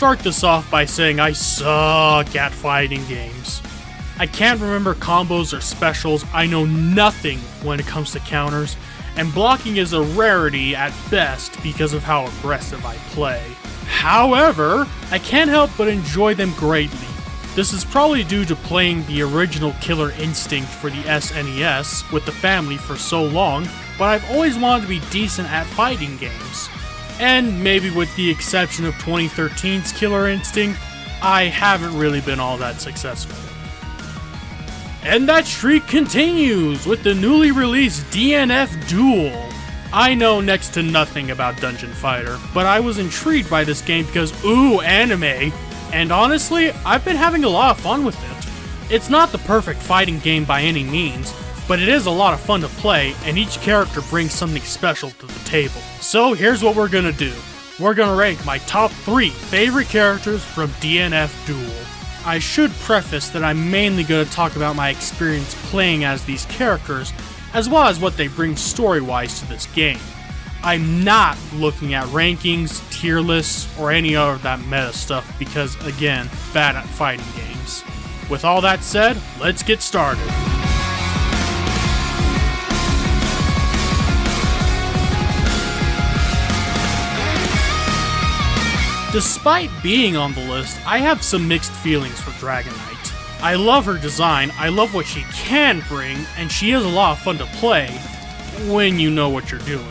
start this off by saying I suck at fighting games. I can't remember combos or specials, I know nothing when it comes to counters, and blocking is a rarity at best because of how aggressive I play. However, I can't help but enjoy them greatly. This is probably due to playing the original Killer Instinct for the SNES with the family for so long, but I've always wanted to be decent at fighting games. And maybe with the exception of 2013's Killer Instinct, I haven't really been all that successful. And that streak continues with the newly released DNF Duel. I know next to nothing about Dungeon Fighter, but I was intrigued by this game because ooh, anime, and honestly, I've been having a lot of fun with it. It's not the perfect fighting game by any means, but it is a lot of fun to play, and each character brings something special to the table. So here's what we're gonna do. We're gonna rank my top 3 favorite characters from DNF Duel. I should preface that I'm mainly going to talk about my experience playing as these characters, as well as what they bring story-wise to this game. I'm not looking at rankings, tier lists, or any other of that meta stuff because, again, bad at fighting games. With all that said, let's get started. Despite being on the list, I have some mixed feelings for Dragonite. I love her design, I love what she can bring, and she is a lot of fun to play when you know what you're doing.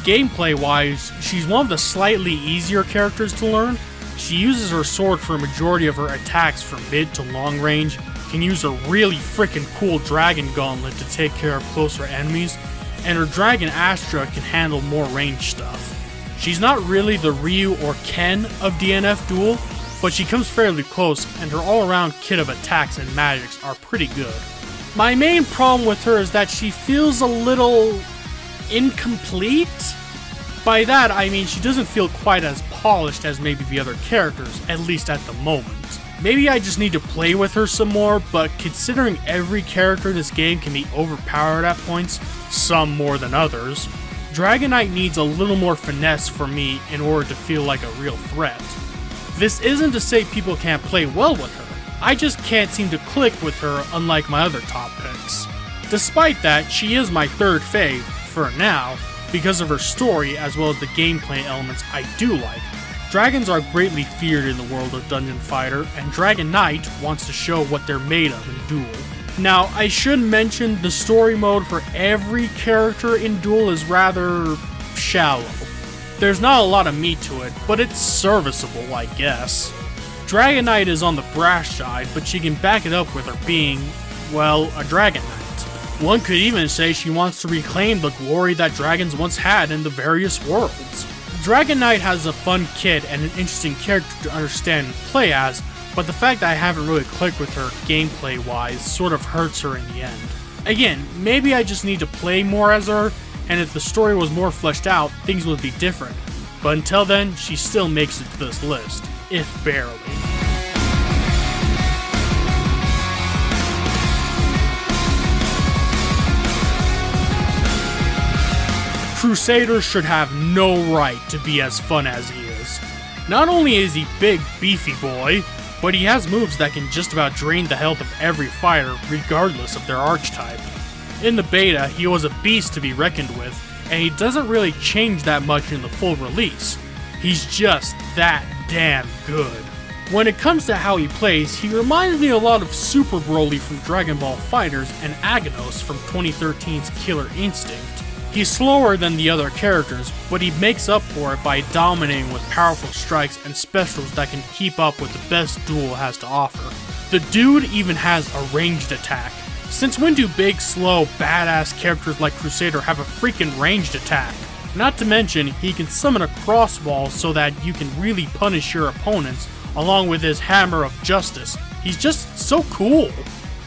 Gameplay-wise, she's one of the slightly easier characters to learn. She uses her sword for a majority of her attacks from mid to long range, can use a really freaking cool Dragon Gauntlet to take care of closer enemies, and her Dragon Astra can handle more range stuff. She's not really the Ryu or Ken of DNF Duel, but she comes fairly close, and her all-around kit of attacks and magics are pretty good. My main problem with her is that she feels a little incomplete. By that, I mean she doesn't feel quite as polished as maybe the other characters, at least at the moment. Maybe I just need to play with her some more, but considering every character in this game can be overpowered at points, some more than others, Dragonite needs a little more finesse for me in order to feel like a real threat. This isn't to say people can't play well with her, I just can't seem to click with her unlike my other top picks. Despite that, she is my third fave, for now, because of her story as well as the gameplay elements I do like. Dragons are greatly feared in the world of Dungeon Fighter, and Dragonite wants to show what they're made of in Duel. Now, I should mention the story mode for every character in Duel is rather shallow. There's not a lot of meat to it, but it's serviceable, I guess. Dragonite is on the brash side, but she can back it up with her being, well, a Dragonite. One could even say she wants to reclaim the glory that dragons once had in the various worlds. Dragonite has a fun kit and an interesting character to understand and play as, but the fact that I haven't really clicked with her gameplay-wise sort of hurts her in the end. Again, maybe I just need to play more as her, and if the story was more fleshed out, things would be different. But until then, she still makes it to this list, if barely. Crusader should have no right to be as fun as he is. Not only is he big, beefy boy, but he has moves that can just about drain the health of every fighter, regardless of their archetype. In the beta, he was a beast to be reckoned with, and he doesn't really change that much in the full release. He's just that damn good. When it comes to how he plays, he reminds me a lot of Super Broly from Dragon Ball FighterZ and Aghanos from 2013's Killer Instinct. He's slower than the other characters, but he makes up for it by dominating with powerful strikes and specials that can keep up with the best Duel has to offer. The dude even has a ranged attack. Since when do big, slow, badass characters like Crusader have a freaking ranged attack? Not to mention, he can summon a crossball so that you can really punish your opponents, along with his Hammer of Justice. He's just so cool.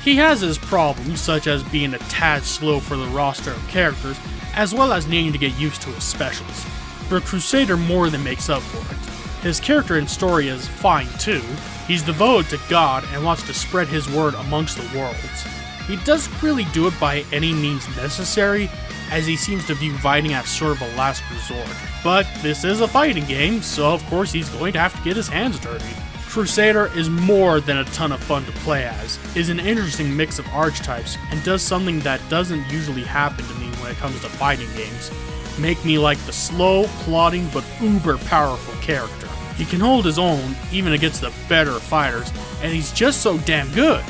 He has his problems, such as being a tad slow for the roster of characters, as well as needing to get used to his specials. But Crusader more than makes up for it. His character and story is fine too. He's devoted to God and wants to spread his word amongst the worlds. He doesn't really do it by any means necessary, as he seems to view fighting as sort of a last resort. But this is a fighting game, so of course he's going to have to get his hands dirty. Crusader is more than a ton of fun to play as, is an interesting mix of archetypes, and does something that doesn't usually happen to me when it comes to fighting games. Make me like the slow, plodding, but uber powerful character. He can hold his own, even against the better fighters, and he's just so damn good.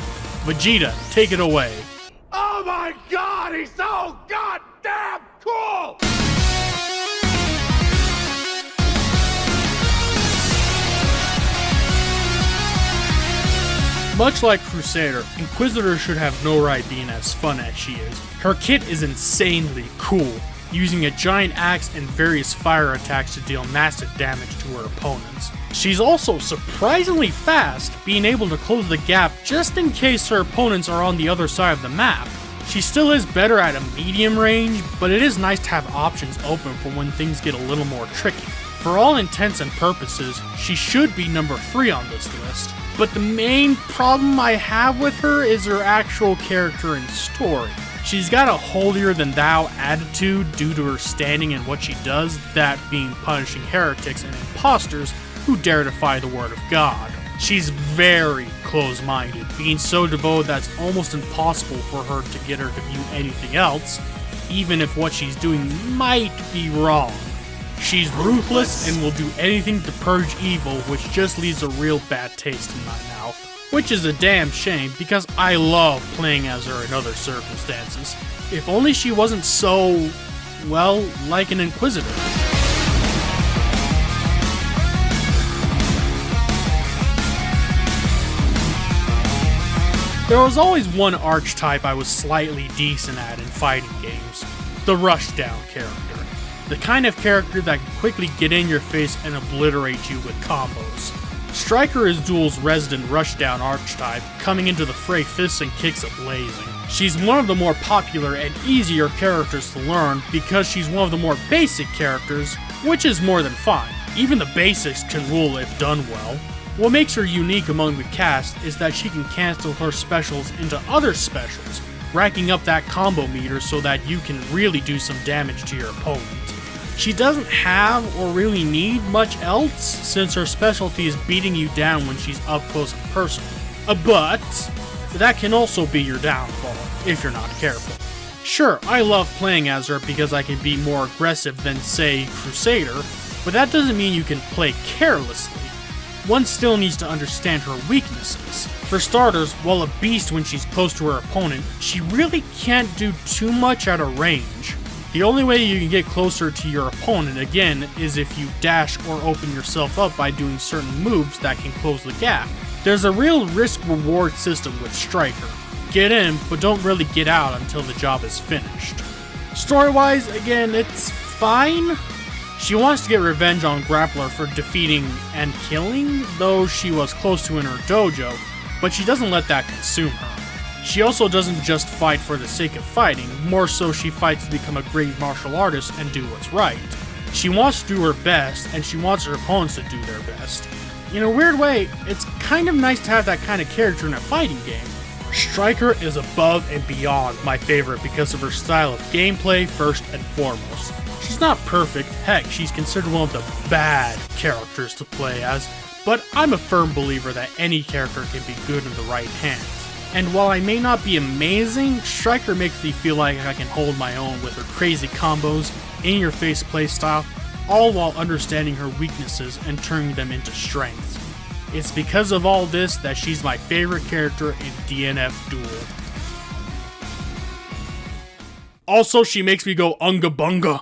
Vegeta, take it away. Oh my god, he's so goddamn cool! Much like Crusader, Inquisitor should have no right being as fun as she is. Her kit is insanely cool, using a giant axe and various fire attacks to deal massive damage to her opponents. She's also surprisingly fast, being able to close the gap just in case her opponents are on the other side of the map. She still is better at a medium range, but it is nice to have options open for when things get a little more tricky. For all intents and purposes, she should be number 3 on this list. But the main problem I have with her is her actual character and story. She's got a holier-than-thou attitude due to her standing and what she does, that being punishing heretics and imposters who dare defy the word of God. She's very close-minded, being so devoted that it's almost impossible for her to get her to view anything else, even if what she's doing might be wrong. She's ruthless and will do anything to purge evil, which just leaves a real bad taste in my mouth. Which is a damn shame, because I love playing as her in other circumstances. If only she wasn't so, well, like an Inquisitor. There was always one archetype I was slightly decent at in fighting games. The rushdown character. The kind of character that can quickly get in your face and obliterate you with combos. Striker is Duel's resident rushdown archetype, coming into the fray fists and kicks a-blazing. She's one of the more popular and easier characters to learn because she's one of the more basic characters, which is more than fine. Even the basics can rule if done well. What makes her unique among the cast is that she can cancel her specials into other specials, racking up that combo meter so that you can really do some damage to your opponent. She doesn't have or really need much else, since her specialty is beating you down when she's up close and personal. But that can also be your downfall, if you're not careful. Sure, I love playing as her because I can be more aggressive than, say, Crusader, but that doesn't mean you can play carelessly. One still needs to understand her weaknesses. For starters, while a beast when she's close to her opponent, she really can't do too much at a range. The only way you can get closer to your opponent, again, is if you dash or open yourself up by doing certain moves that can close the gap. There's a real risk-reward system with Striker. Get in, but don't really get out until the job is finished. Story-wise, again, it's fine. She wants to get revenge on Grappler for defeating and killing those she was close to in her dojo, but she doesn't let that consume her. She also doesn't just fight for the sake of fighting, more so she fights to become a great martial artist and do what's right. She wants to do her best, and she wants her opponents to do their best. In a weird way, it's kind of nice to have that kind of character in a fighting game. Striker is above and beyond my favorite because of her style of gameplay first and foremost. She's not perfect, heck, she's considered one of the bad characters to play as, but I'm a firm believer that any character can be good in the right hands. And while I may not be amazing, Striker makes me feel like I can hold my own with her crazy combos, in-your-face playstyle, all while understanding her weaknesses and turning them into strengths. It's because of all this that she's my favorite character in DNF Duel. Also, she makes me go unga bunga.